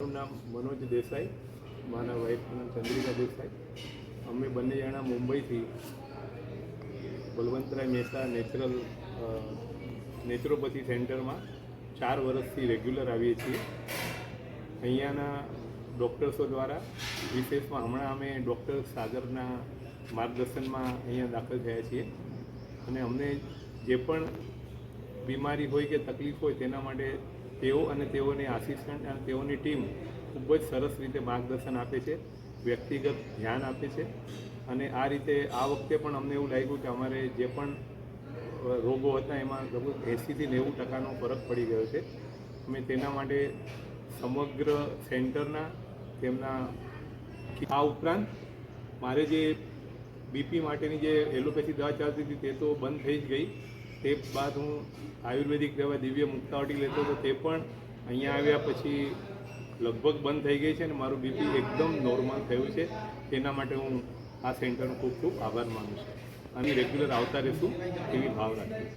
મારું નામ મનોજ દેસાઈ, મારા વાઈફનું નામ ચંદ્રિકા દેસાઈ. અમે બંને જણા મુંબઈથી બલવંતરાય મહેતા નેચરોપેથી સેન્ટરમાં 4 વર્ષથી રેગ્યુલર આવીએ છીએ. અહીંયાના ડૉક્ટર્સો દ્વારા વિશેષમાં હમણાં અમે ડૉક્ટર સાગરના માર્ગદર્શનમાં અહીંયા દાખલ થયા છીએ અને અમને જે પણ બીમારી હોય કે તકલીફ હોય તેના માટે તેઓ અને તેઓની આસિસ્ટન્ટ અને તેઓની ટીમ ખૂબ જ સરસ રીતે માર્ગદર્શન આપે છે, વ્યક્તિગત ધ્યાન આપે છે. અને આ રીતે આ વખતે પણ અમને એવું લાગ્યું કે અમારે જે પણ રોગો હતા એમાં લગભગ 80થી 90% ફરક પડી ગયો છે. અમે તેના માટે સમગ્ર સેન્ટરના તેમના આ ઉપરાંત મારે જે બીપી માટેની જે એલોપેથી દવા ચાલતી હતી તે તો બંધ થઈ જ ગઈ. તે બાદ હું આયુર્વેદિક દવા દિવ્ય મુક્તાવટી લેતો હતો, તે પણ અહીંયા આવ્યા પછી લગભગ બંધ થઈ ગઈ છે અને મારું બીપી એકદમ નોર્મલ થયું છે. તેના માટે હું આ સેન્ટરનો ખૂબ ખૂબ આભાર માનું છું અને રેગ્યુલર આવતા રહીશું એવી ભાવ રાખીએ.